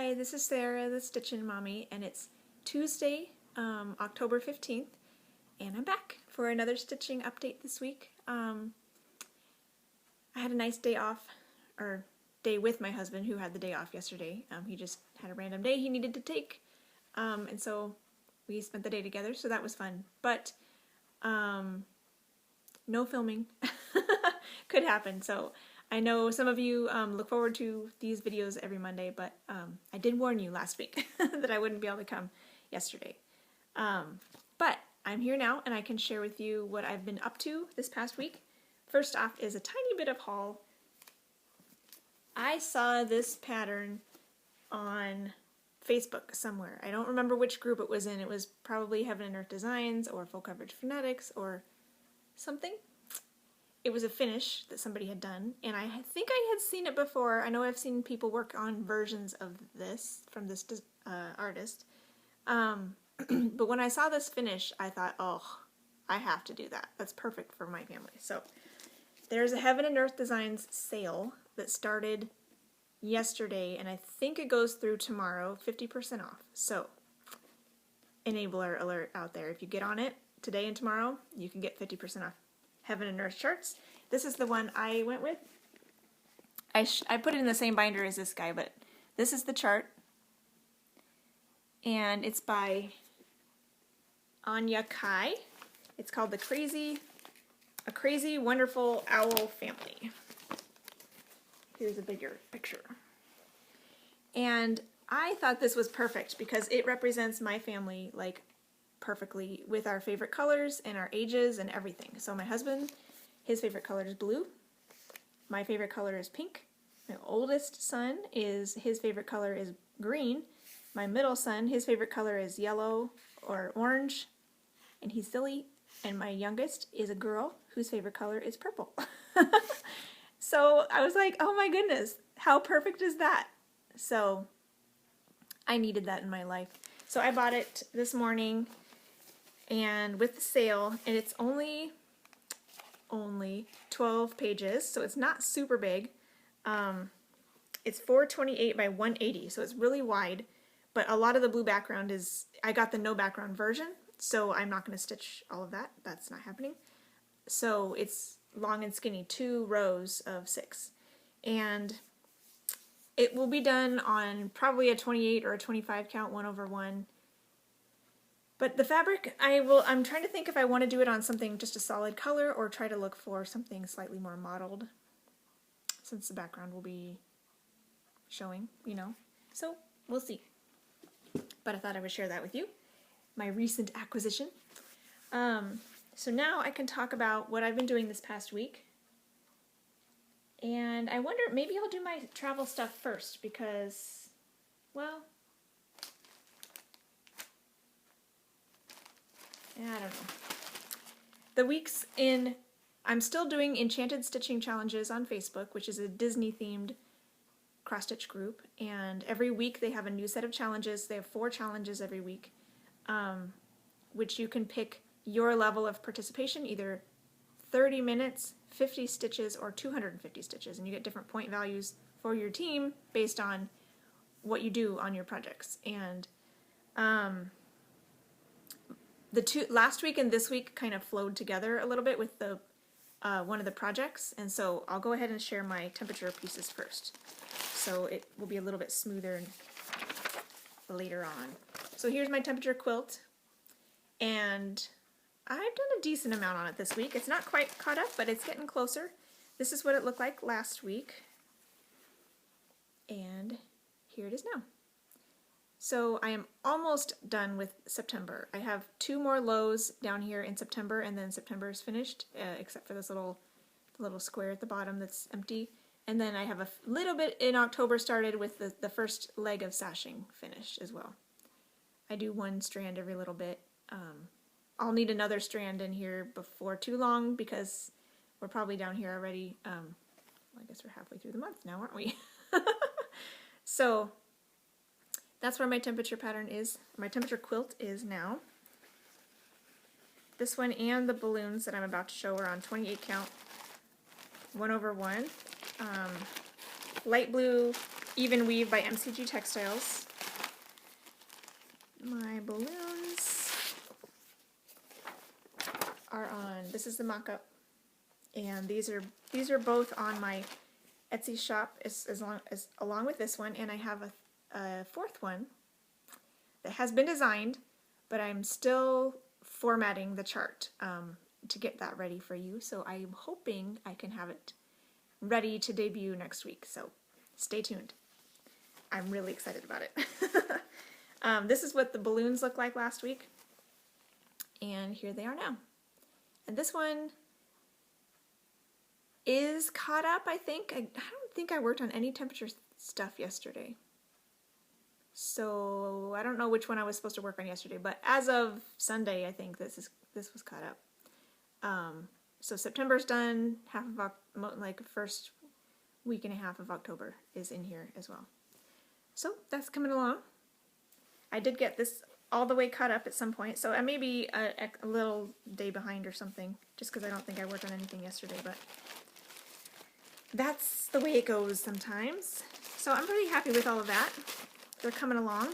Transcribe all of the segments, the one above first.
Hi, this is Sarah, the Stitchin Mommy, and it's Tuesday, October 15th, and I'm back for another stitching update this week. I had a nice day off, or day with my husband, who had the day off yesterday. He just had a random day he needed to take, and so we spent the day together, so that was fun. But no filming could happen, so I know some of you look forward to these videos every Monday, but I did warn you last week that I wouldn't be able to come yesterday. But I'm here now, and I can share with you what I've been up to this past week. First off is a tiny bit of haul. I saw this pattern on Facebook somewhere. I don't remember which group it was in. It was probably Heaven and Earth Designs or Full Coverage Fanatics or something. It was a finish that somebody had done, and I think I had seen it before. I know I've seen people work on versions of this from this artist. But when I saw this finish, I thought, oh, I have to do that. That's perfect for my family. So there's a Heaven and Earth Designs sale that started yesterday, and I think it goes through tomorrow, 50% off. So enabler alert out there. If you get on it today and tomorrow, you can get 50% off Heaven and Earth charts. This is the one I went with. I put it in the same binder as this guy, but this is the chart, and it's by Anya Kai. It's called A Crazy Wonderful Owl Family. Here's a bigger picture. And I thought this was perfect because it represents my family like perfectly with our favorite colors and our ages and everything. So my husband, his favorite color is blue. My favorite color is pink. My oldest son, his favorite color is green. My middle son, his favorite color is yellow or orange, and he's silly. And my youngest is a girl whose favorite color is purple. So I was like, oh my goodness, how perfect is that? So I needed that in my life. So I bought it this morning, and with the sale, and it's only 12 pages, so it's not super big. It's 428 by 180, so it's really wide, but a lot of the blue background is, I got the no background version, so I'm not going to stitch all of that. That's not happening. So it's long and skinny, 2 rows of 6. And it will be done on probably a 28 or a 25 count 1/1. But the fabric, I'm trying to think if I want to do it on something just a solid color or try to look for something slightly more mottled, since the background will be showing, you know. So we'll see. But I thought I would share that with you, my recent acquisition. So now I can talk about what I've been doing this past week. And I wonder, maybe I'll do my travel stuff first because, well, I don't know. The weeks I'm still doing Enchanted Stitching Challenges on Facebook, which is a Disney-themed cross-stitch group, and every week they have a new set of challenges. They have 4 challenges every week, which you can pick your level of participation, either 30 minutes, 50 stitches, or 250 stitches, and you get different point values for your team based on what you do on your projects. And last week and this week kind of flowed together a little bit with the one of the projects, and so I'll go ahead and share my temperature pieces first, so it will be a little bit smoother later on. So here's my temperature quilt, and I've done a decent amount on it this week. It's not quite caught up, but it's getting closer. This is what it looked like last week, and here it is now. So I am almost done with September. I have 2 more lows down here in September, and then September is finished, except for this little square at the bottom that's empty. And then I have a little bit in October started with the first leg of sashing finished as well. I do 1 strand every little bit. I'll need another strand in here before too long because we're probably down here already. Well, I guess we're halfway through the month now, aren't we? So that's where my temperature pattern is. My temperature quilt is now. This one and the balloons that I'm about to show are on 28 count 1/1. Light blue Even Weave by MCG Textiles. My balloons are on, this is the mock-up, and these are both on my Etsy shop along with this one, and I have a fourth one that has been designed, but I'm still formatting the chart to get that ready for you, so I'm hoping I can have it ready to debut next week, so stay tuned. I'm really excited about it. This is what the balloons looked like last week, and here they are now. And this one is caught up, I think. I don't think I worked on any temperature stuff yesterday. So I don't know which one I was supposed to work on yesterday, but as of Sunday, I think this was caught up. So September's done, like first week and a half of October is in here as well. So that's coming along. I did get this all the way caught up at some point, so I may be a little day behind or something, just because I don't think I worked on anything yesterday, but that's the way it goes sometimes. So I'm pretty happy with all of that. They're coming along.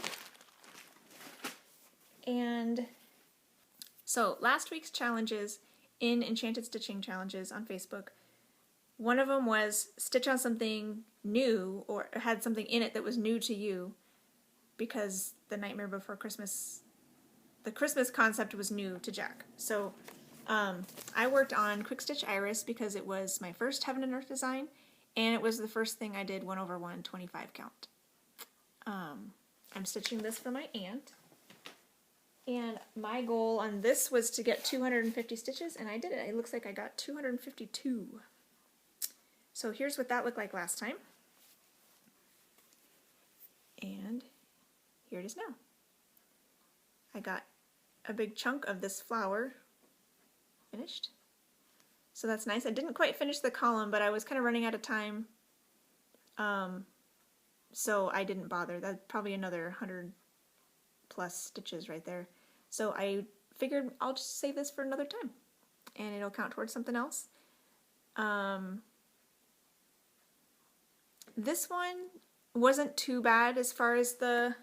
And so last week's challenges in Enchanted Stitching Challenges on Facebook, one of them was stitch on something new or had something in it that was new to you, because the Nightmare Before Christmas, the Christmas concept was new to Jack. So I worked on Quick Stitch Iris because it was my first Heaven and Earth design, and it was the first thing I did 1/1 25 count. I'm stitching this for my aunt, and my goal on this was to get 250 stitches, and I did it. It looks like I got 252. So here's what that looked like last time. And here it is now. I got a big chunk of this flower finished. So that's nice. I didn't quite finish the column, but I was kind of running out of time. So I didn't bother. That's probably another 100 plus stitches right there. So I figured I'll just save this for another time, and it'll count towards something else. This one wasn't too bad as far as the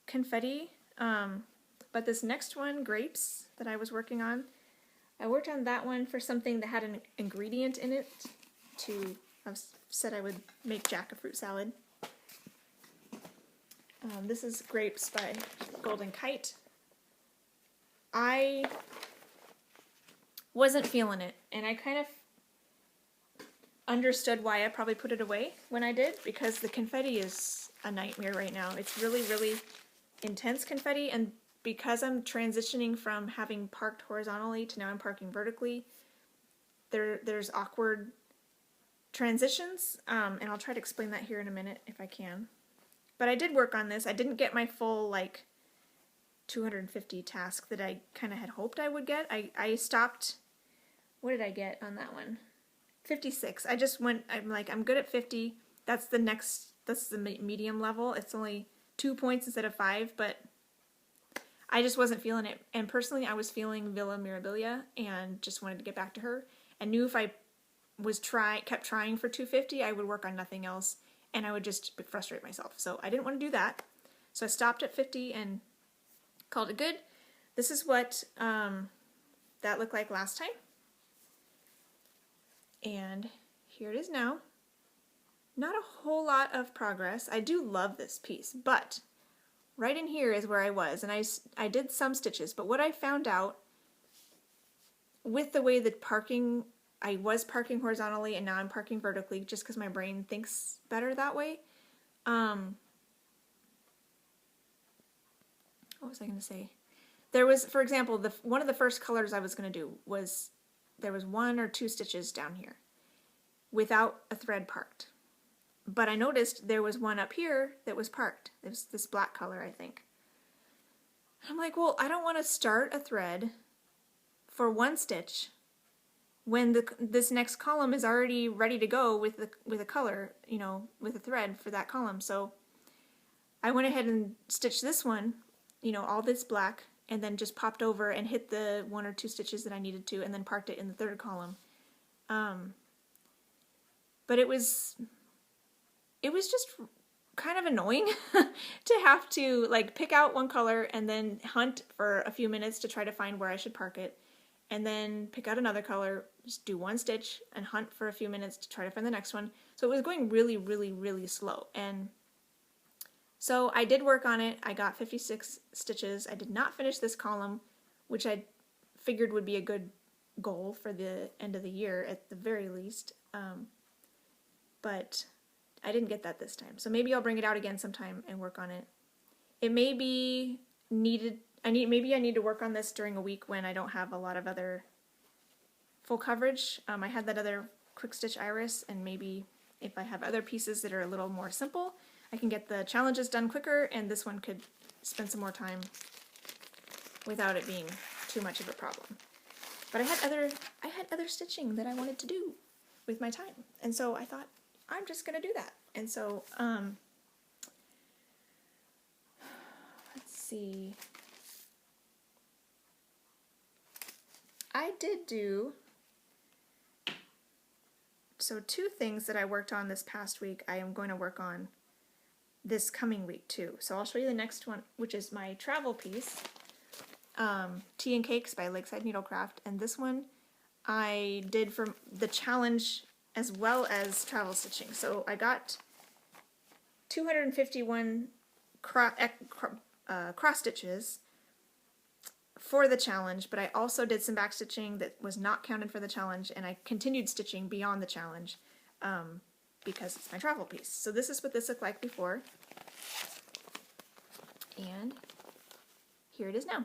confetti, but this next one, grapes, that I was working on, I worked on that one for something that had an ingredient in it. I said I would make Jack a fruit salad. This is Grapes by Golden Kite. I wasn't feeling it, and I kind of understood why I probably put it away when I did, because the confetti is a nightmare right now. It's really, really intense confetti, and because I'm transitioning from having parked horizontally to now I'm parking vertically, there's awkward transitions, and I'll try to explain that here in a minute if I can. But I did work on this. I didn't get my full, like, 250 task that I kind of had hoped I would get. I stopped, what did I get on that one? 56. I just went, I'm like, I'm good at 50. That's the medium level. It's only 2 points instead of 5, but I just wasn't feeling it. And personally, I was feeling Villa Mirabilia and just wanted to get back to her. And knew if I kept trying for 250, I would work on nothing else, and I would just frustrate myself. So I didn't want to do that. So I stopped at 50 and called it good. This is what that looked like last time. And here it is now. Not a whole lot of progress. I do love this piece, but right in here is where I was, and I did some stitches, but what I found out with the way that I was parking horizontally and now I'm parking vertically just because my brain thinks better that way. What was I going to say? There was, for example, one of the first colors I was going to do was, there was 1 or 2 stitches down here without a thread parked. But I noticed there was one up here that was parked. It was this black color, I think. I'm like, well, I don't want to start a thread for 1 stitch when this next column is already ready to go with a color, you know, with a thread for that column. So I went ahead and stitched this one, you know, all this black, and then just popped over and hit the 1 or 2 stitches that I needed to, and then parked it in the 3rd column. But it was just kind of annoying to have to like pick out one color and then hunt for a few minutes to try to find where I should park it, and then pick out another color, just do one stitch and hunt for a few minutes to try to find the next one. So it was going really, really, really slow. And so I did work on it. I got 56 stitches. I did not finish this column, which I figured would be a good goal for the end of the year at the very least. But I didn't get that this time. So maybe I'll bring it out again sometime and work on it. It may be needed, maybe I need to work on this during a week when I don't have a lot of other full coverage. I had that other quick stitch iris, and maybe if I have other pieces that are a little more simple, I can get the challenges done quicker, and this one could spend some more time without it being too much of a problem. But I had other stitching that I wanted to do with my time, and so I thought, I'm just gonna do that. And so, let's see. I did do, so 2 things that I worked on this past week, I am going to work on this coming week too. So I'll show you the next one, which is my travel piece, Tea and Cakes by Lakeside Needlecraft. And this one I did for the challenge as well as travel stitching. So I got 251 cross stitches for the challenge, but I also did some back stitching that was not counted for the challenge, and I continued stitching beyond the challenge because it's my travel piece. So this is what this looked like before, and here it is now.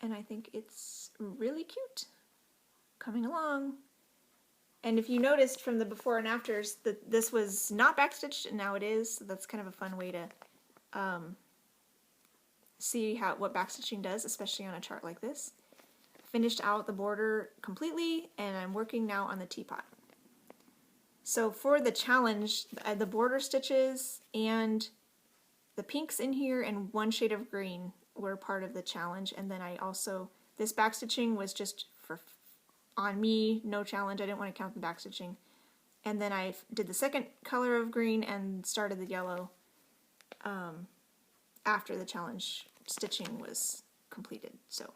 And I think it's really cute, coming along. And if you noticed from the before and afters that this was not backstitched and now it is, so that's kind of a fun way to see what backstitching does, especially on a chart like this. Finished out the border completely, and I'm working now on the teapot. So for the challenge, the border stitches and the pinks in here and one shade of green were part of the challenge, and then I also, this backstitching was just for on me, no challenge. I didn't want to count the backstitching. And then I did the second color of green and started the yellow after the challenge stitching was completed. So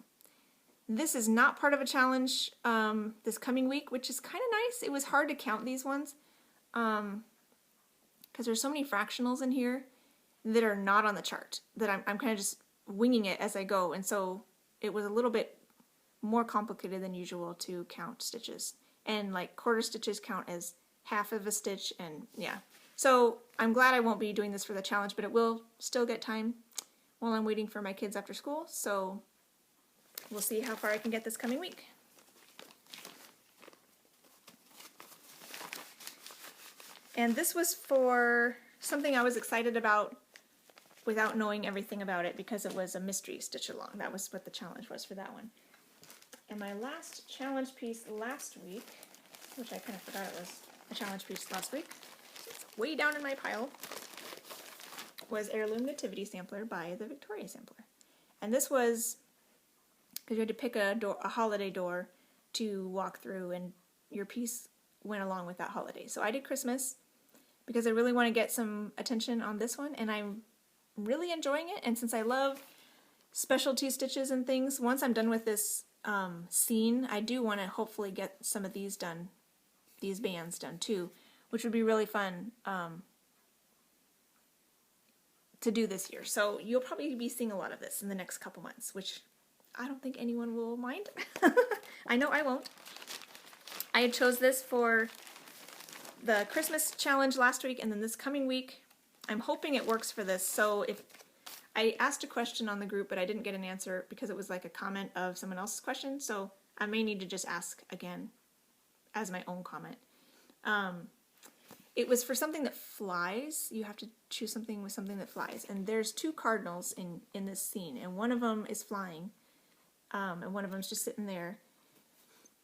this is not part of a challenge this coming week, which is kind of nice. It was hard to count these ones because there's so many fractionals in here that are not on the chart that I'm kind of just winging it as I go, and so it was a little bit more complicated than usual to count stitches, and like quarter stitches count as half of a stitch, and yeah. So I'm glad I won't be doing this for the challenge, but it will still get time while I'm waiting for my kids after school, so we'll see how far I can get this coming week. And this was for something I was excited about without knowing everything about it, because it was a mystery stitch along. That was what the challenge was for that one. And my last challenge piece last week, which I kind of forgot it was a challenge piece last week, it's way down in my pile, was Heirloom Nativity Sampler by the Victoria Sampler. And this was because you had to pick a holiday door to walk through, and your piece went along with that holiday. So I did Christmas because I really want to get some attention on this one, and I'm really enjoying it. And since I love specialty stitches and things, once I'm done with this scene, I do want to hopefully get some of these done, these bands done too, which would be really fun to do this year. So you'll probably be seeing a lot of this in the next couple months, which I don't think anyone will mind. I know I won't. I chose this for the Christmas challenge last week, and then this coming week I'm hoping it works for this. So if I asked a question on the group, but I didn't get an answer because it was like a comment of someone else's question, so I may need to just ask again as my own comment. It was for something that flies. You have to choose something with something that flies, and there's 2 cardinals in this scene, and one of them is flying, and one of them's just sitting there.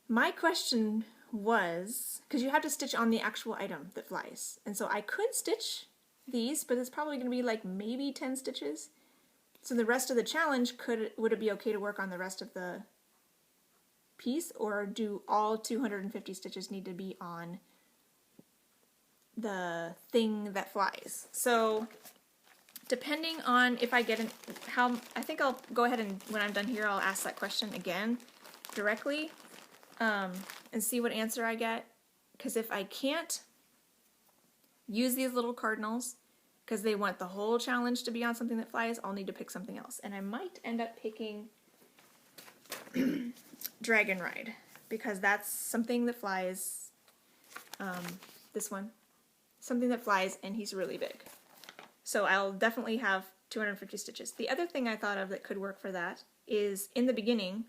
My question was, because you have to stitch on the actual item that flies, and so I could stitch these, but it's probably going to be like maybe 10 stitches. So the rest of the challenge, would it be okay to work on the rest of the piece, or do all 250 stitches need to be on the thing that flies. So depending on if I get I think I'll go ahead and when I'm done here, I'll ask that question again directly and see what answer I get. Because if I can't use these little cardinals, because they want the whole challenge to be on something that flies, I'll need to pick something else. And I might end up picking Dragon Ride, because that's something that flies. This one. Something that flies, and he's really big. So I'll definitely have 250 stitches. The other thing I thought of that could work for that is in the beginning,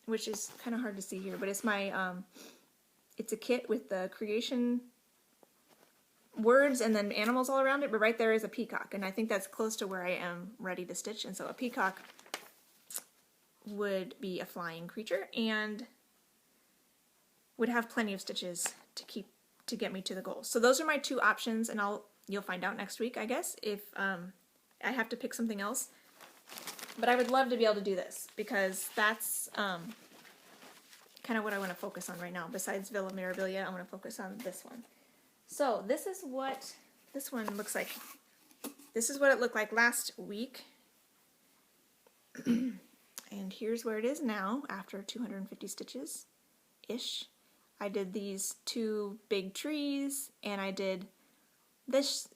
which is kind of hard to see here, but it's my, it's a kit with the creation words and then animals all around it, but right there is a peacock, and I think that's close to where I am ready to stitch, and so a peacock would be a flying creature and would have plenty of stitches to get me to the goal. So those are my two options, and you'll find out next week, I guess, if I have to pick something else. But I would love to be able to do this, because that's kind of what I want to focus on right now. Besides Villa Mirabilia, I want to focus on this one. So this is what this one looks like. This is what it looked like last week. And here's where it is now after 250 stitches-ish. I did these two big trees, and I did this,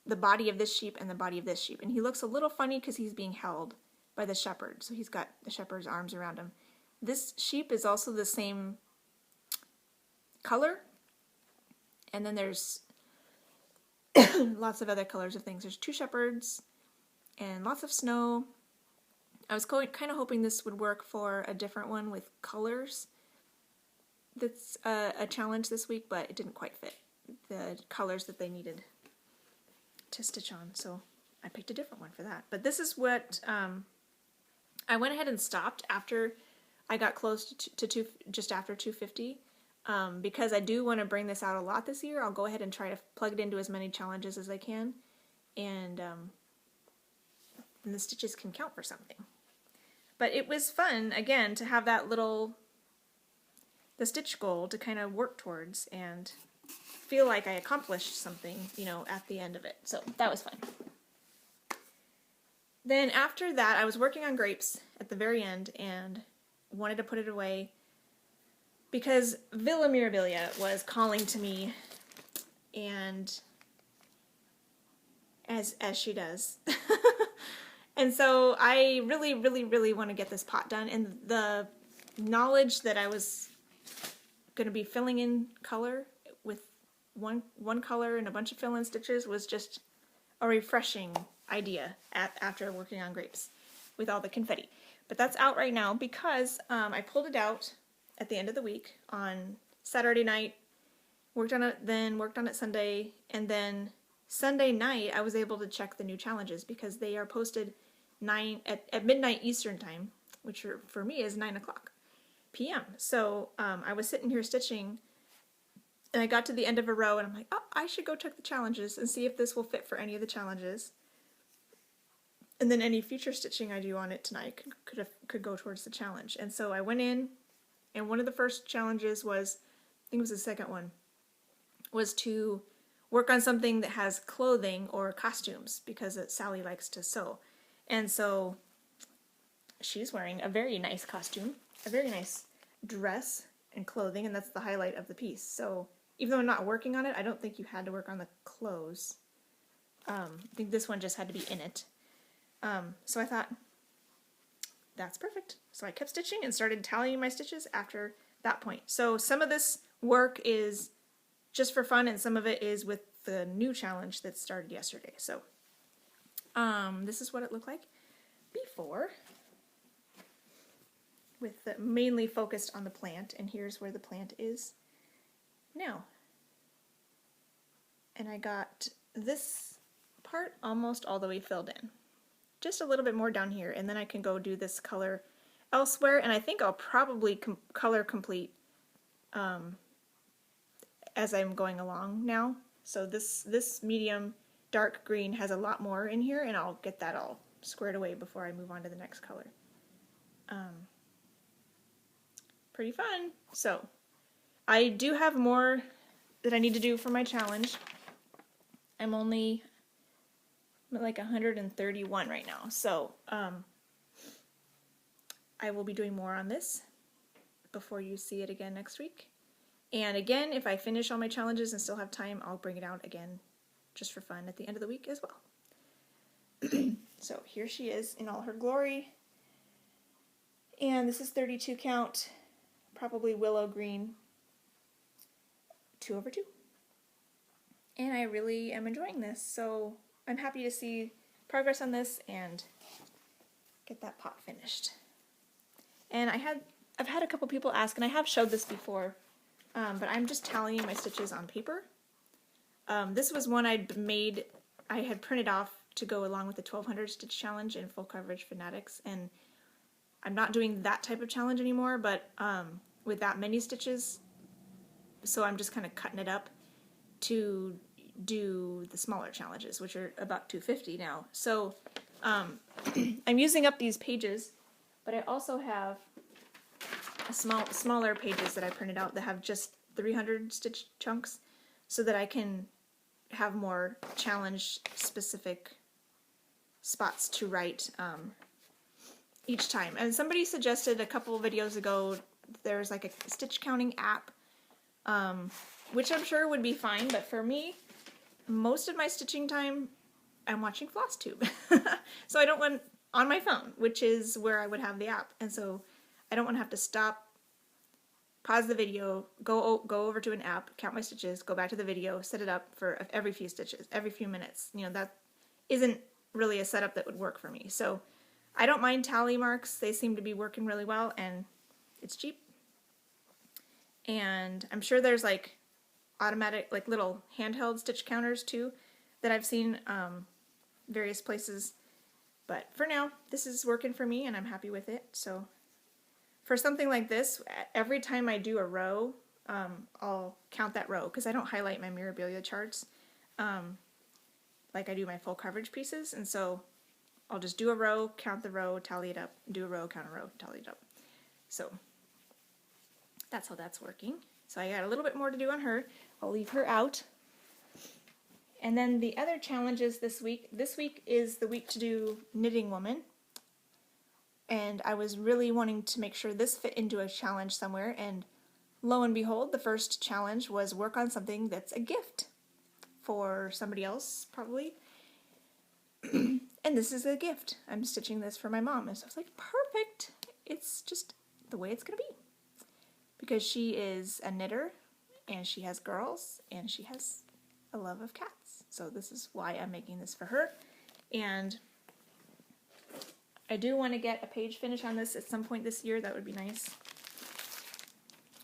the body of this sheep and the body of this sheep. And he looks a little funny because he's being held by the shepherd. So he's got the shepherd's arms around him. This sheep is also the same color. And then there's lots of other colors of things. There's two shepherds and lots of snow. I was kind of hoping this would work for a different one with colors. That's a challenge this week, but it didn't quite fit the colors that they needed to stitch on, so I picked a different one for that. But this is what I went ahead and stopped after I got close to just after 250, because I do want to bring this out a lot this year. I'll go ahead and try to plug it into as many challenges as I can, and the stitches can count for something. But it was fun, again, to have that the stitch goal to kind of work towards and feel like I accomplished something, you know, at the end of it. So that was fun. Then after that, I was working on grapes at the very end and wanted to put it away because Villa Mirabilia was calling to me, and as she does. And so I really, really, really want to get this pot done, and the knowledge that I was going to be filling in color with one color and a bunch of fill-in stitches was just a refreshing idea after working on grapes with all the confetti. But that's out right now because I pulled it out at the end of the week on Saturday night, worked on it Sunday, and then Sunday night I was able to check the new challenges because they are posted at midnight Eastern time, which for me is 9 o'clock p.m. So I was sitting here stitching, and I got to the end of a row, and I'm like, oh, I should go check the challenges and see if this will fit for any of the challenges. And then any future stitching I do on it tonight could go towards the challenge. And so I went in, and one of the first challenges was, I think it was the second one, was to work on something that has clothing or costumes, because Sally likes to sew. And so she's wearing a very nice costume, a very nice dress and clothing, and that's the highlight of the piece. So even though I'm not working on it, I don't think you had to work on the clothes. I think this one just had to be in it. So I thought, that's perfect. So I kept stitching and started tallying my stitches after that point. So some of this work is just for fun, and some of it is with the new challenge that started yesterday. So this is what it looked like before, with mainly focused on the plant, and here's where the plant is now. And I got this part almost all the way filled in. Just a little bit more down here, and then I can go do this color elsewhere, and I think I'll probably color complete as I'm going along now. So this medium dark green has a lot more in here, and I'll get that all squared away before I move on to the next color. Pretty fun. So I do have more that I need to do for my challenge. I'm only at like 131 right now, so I will be doing more on this before you see it again next week. And again, if I finish all my challenges and still have time, I'll bring it out again just for fun at the end of the week as well. So here she is in all her glory. And this is 32 count, probably willow green, 2/2. And I really am enjoying this, so I'm happy to see progress on this and get that pot finished. And I've had a couple people ask, and I have showed this before, but I'm just tallying my stitches on paper. This was one I had printed off to go along with the 1200 stitch challenge in Full Coverage Fanatics, and I'm not doing that type of challenge anymore, but with that many stitches, so I'm just kind of cutting it up to do the smaller challenges, which are about 250 now. So I'm using up these pages, but I also have smaller pages that I printed out that have just 300 stitch chunks, so that I can have more challenge specific spots to write each time. And somebody suggested a couple of videos ago there's like a stitch counting app, which I'm sure would be fine, but for me, most of my stitching time I'm watching Flosstube. So I don't want on my phone, which is where I would have the app, and so I don't want to have to stop, pause the video, go over to an app, count my stitches, go back to the video, set it up for every few stitches, every few minutes. You know, that isn't really a setup that would work for me. So I don't mind tally marks. They seem to be working really well, and it's cheap. And I'm sure there's like automatic, like little handheld stitch counters too that I've seen various places. But for now, this is working for me, and I'm happy with it. So for something like this, every time I do a row, I'll count that row, because I don't highlight my Mirabilia charts like I do my full coverage pieces, and so I'll just do a row, count the row, tally it up, do a row, count a row, tally it up. So that's how that's working. So I got a little bit more to do on her. I'll leave her out. And then the other challenges this week is the week to do Knitting Woman. And I was really wanting to make sure this fit into a challenge somewhere, and lo and behold, the first challenge was work on something that's a gift for somebody else, probably. And this is a gift. I'm stitching this for my mom, and so I was like, perfect! It's just the way it's gonna be. Because she is a knitter, and she has girls, and she has a love of cats. So this is why I'm making this for her. And I do want to get a page finish on this at some point this year. That would be nice.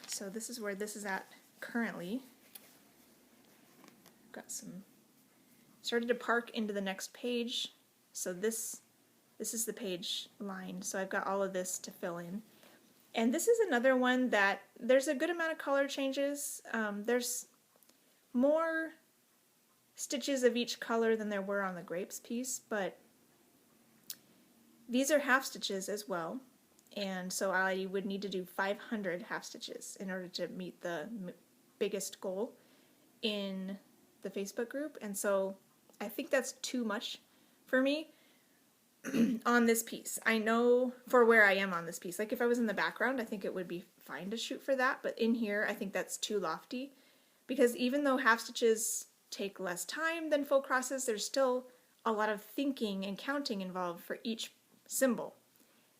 So this is where this is at currently. Got some, started to park into the next page. So this is the page line. So I've got all of this to fill in. And this is another one that there's a good amount of color changes. There's more stitches of each color than there were on the grapes piece, but these are half stitches as well, and so I would need to do 500 half stitches in order to meet the biggest goal in the Facebook group, and so I think that's too much for me on this piece. I know for where I am on this piece, like if I was in the background, I think it would be fine to shoot for that, but in here I think that's too lofty, because even though half stitches take less time than full crosses, there's still a lot of thinking and counting involved for each symbol.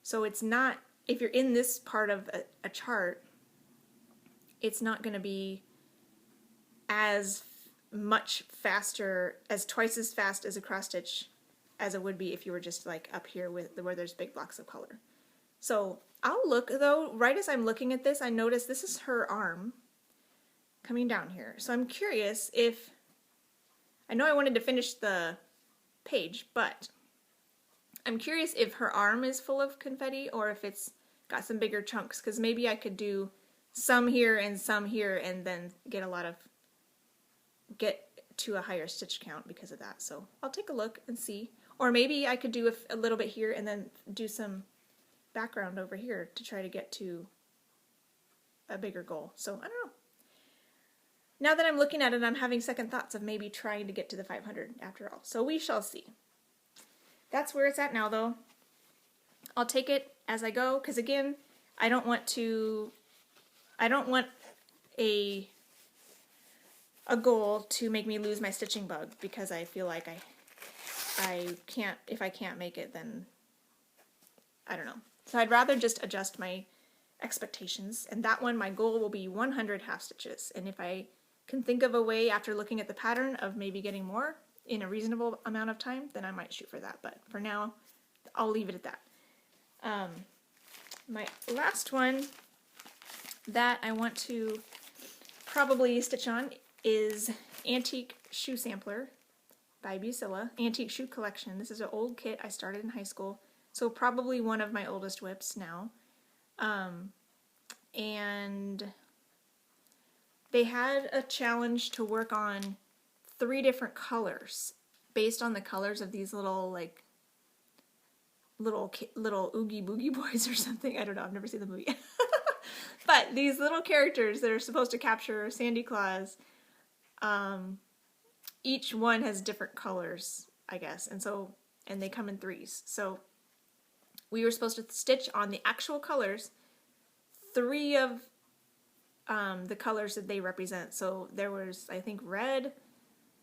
So it's not, if you're in this part of a chart, it's not going to be as much faster, as twice as fast as a cross stitch as it would be if you were just like up here with where there's big blocks of color. So I'll look though, right as I'm looking at this, I notice this is her arm coming down here. So I'm curious if, I know I wanted to finish the page, but I'm curious if her arm is full of confetti or if it's got some bigger chunks, because maybe I could do some here and then get to a higher stitch count because of that. So I'll take a look and see. Or maybe I could do a little bit here and then do some background over here to try to get to a bigger goal. So I don't know. now that I'm looking at it, I'm having second thoughts of maybe trying to get to the 500 after all. So we shall see. That's where it's at now, though. I'll take it as I go, because again, I don't want a goal to make me lose my stitching bug, because I feel like I can't, if I can't make it, then I don't know. So I'd rather just adjust my expectations, and that one, my goal will be 100 half stitches, and if I can think of a way after looking at the pattern of maybe getting more in a reasonable amount of time, then I might shoot for that, but for now I'll leave it at that. My last one that I want to probably stitch on is Antique Shoe Sampler by Busilla, Antique Shoe Collection. This is an old kit I started in high school, so probably one of my oldest whips now. And they had a challenge to work on 3 different colors based on the colors of these little, like, little Oogie Boogie Boys or something. I don't know, I've never seen the movie. But these little characters that are supposed to capture Sandy Claus, each one has different colors, I guess, and they come in 3s. So we were supposed to stitch on the actual colors 3 of the colors that they represent. So there was, I think, red,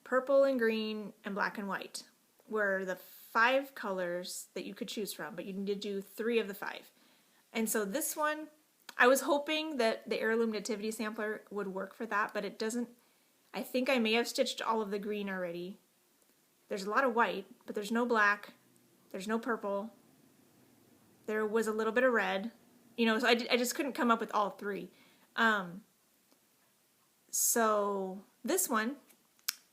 purple and green, and black and white were the 5 colors that you could choose from, but you need to do 3 of the 5. And so this one, I was hoping that the Heirloom Nativity Sampler would work for that, but it doesn't. I think I may have stitched all of the green already. There's a lot of white, but there's no black, there's no purple, there was a little bit of red, you know, so I just couldn't come up with all 3. So this one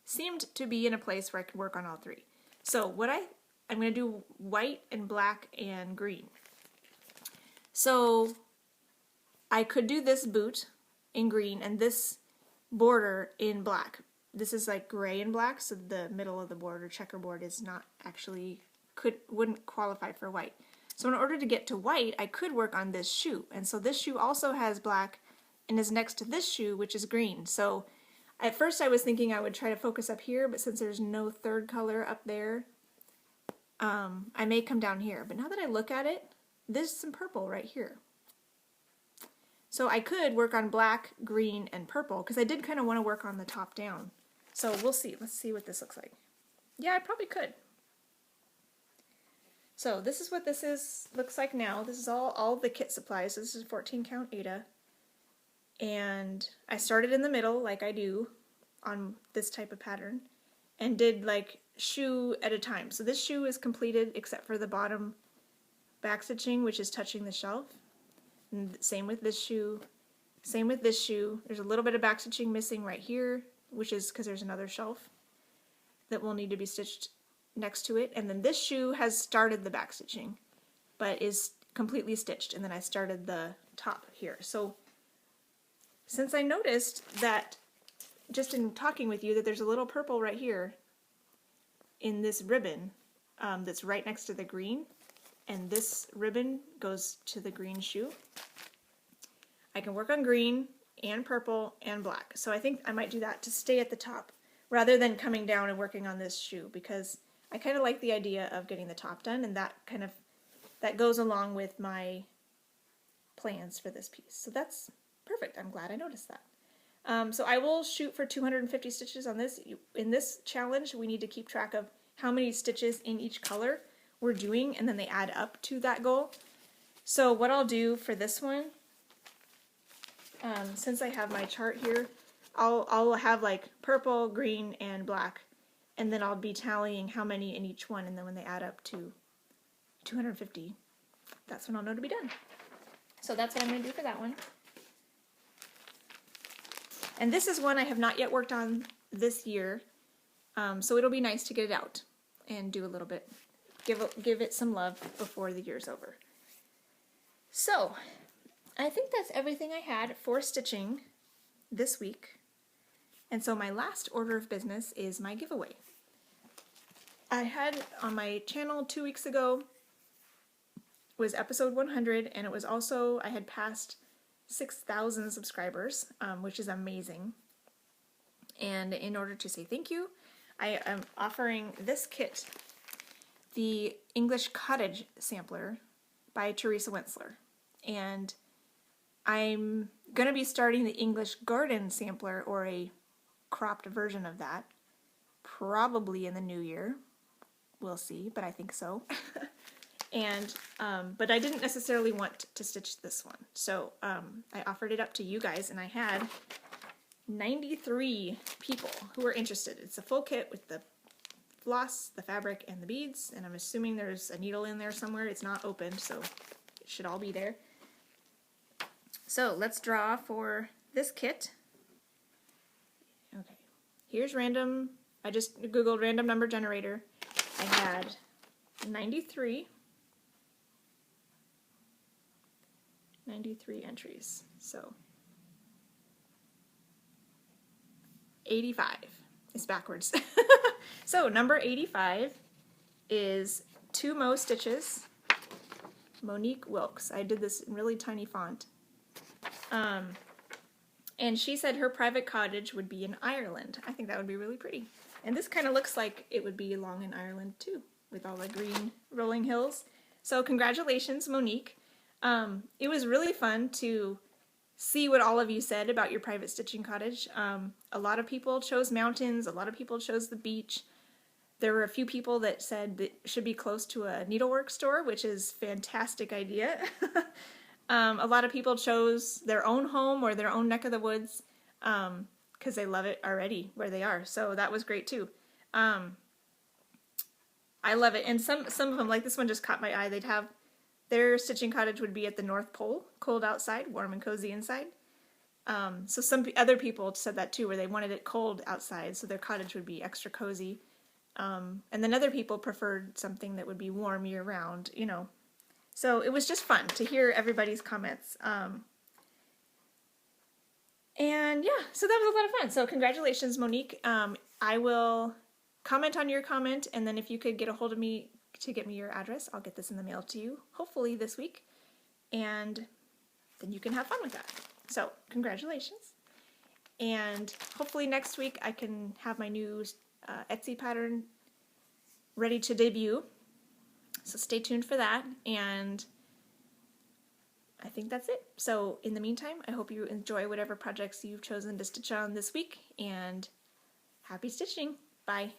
seemed to be in a place where I could work on all 3. So what I'm going to do white and black and green. So I could do this boot in green and this border in black. This is like gray and black, so the middle of the border checkerboard is not actually, wouldn't qualify for white. So in order to get to white, I could work on this shoe. And so this shoe also has black and is next to this shoe, which is green. So at first I was thinking I would try to focus up here, but since there's no 3rd color up there, I may come down here. But now that I look at it, there's some purple right here. So I could work on black, green, and purple, because I did kind of want to work on the top down. So we'll see. Let's see what this looks like. Yeah, I probably could. So this is what looks like now. This is all the kit supplies. So this is 14 count Aida. And I started in the middle like I do on this type of pattern and did like shoe at a time. So this shoe is completed except for the bottom back stitching, which is touching the shelf. And same with this shoe. Same with this shoe. There's a little bit of back stitching missing right here, which is because there's another shelf that will need to be stitched next to it. And then this shoe has started the back stitching, but is completely stitched. And then I started the top here. So since I noticed that, just in talking with you, that there's a little purple right here in this ribbon that's right next to the green, and this ribbon goes to the green shoe, I can work on green and purple and black. So I think I might do that to stay at the top rather than coming down and working on this shoe, because I kind of like the idea of getting the top done, and that goes along with my plans for this piece. So that's perfect. I'm glad I noticed that. So I will shoot for 250 stitches on this. In this challenge, we need to keep track of how many stitches in each color we're doing, and then they add up to that goal. So what I'll do for this one, since I have my chart here, I'll have like purple, green, and black, and then I'll be tallying how many in each one, and then when they add up to 250, that's when I'll know to be done. So that's what I'm going to do for that one. And this is one I have not yet worked on this year, so it'll be nice to get it out and do a little bit, give it some love before the year's over. So I think that's everything I had for stitching this week. And so my last order of business is my giveaway. I had on my channel 2 weeks ago was episode 100, and it was also, I had passed 6,000 subscribers, which is amazing. And in order to say thank you, I am offering this kit, the English Cottage Sampler by Teresa Wentzler. And I'm going to be starting the English Garden Sampler, or a cropped version of that, probably in the new year. We'll see, but I think so. And, but I didn't necessarily want to stitch this one. So I offered it up to you guys, and I had 93 people who were interested. It's a full kit with the floss, the fabric, and the beads, and I'm assuming there's a needle in there somewhere. It's not opened, so it should all be there. So let's draw for this kit. Okay, here's random. I just googled random number generator. I had 93 entries, so 85 is backwards. So number 85 is 2 Mo Stitches, Monique Wilkes. I did this in really tiny font. And she said her private cottage would be in Ireland. I think that would be really pretty. And this kind of looks like it would be along in Ireland too, with all the green rolling hills. So congratulations, Monique. It was really fun to see what all of you said about your private stitching cottage. A lot of people chose mountains, a lot of people chose the beach. There were a few people that said that it should be close to a needlework store, which is a fantastic idea. A lot of people chose their own home or their own neck of the woods because they love it already where they are. So that was great too. I love it. And some of them, like this one just caught my eye. They'd have their stitching cottage would be at the North Pole, cold outside, warm and cozy inside. So some other people said that too, where they wanted it cold outside, so their cottage would be extra cozy. And then other people preferred something that would be warm year-round, you know. So it was just fun to hear everybody's comments. And yeah, so that was a lot of fun. So congratulations, Monique. I will comment on your comment, and then if you could get a hold of me to get me your address, I'll get this in the mail to you, hopefully this week. And then you can have fun with that. So congratulations. And hopefully next week I can have my new Etsy pattern ready to debut. So stay tuned for that. And I think that's it. So in the meantime, I hope you enjoy whatever projects you've chosen to stitch on this week, and happy stitching. Bye.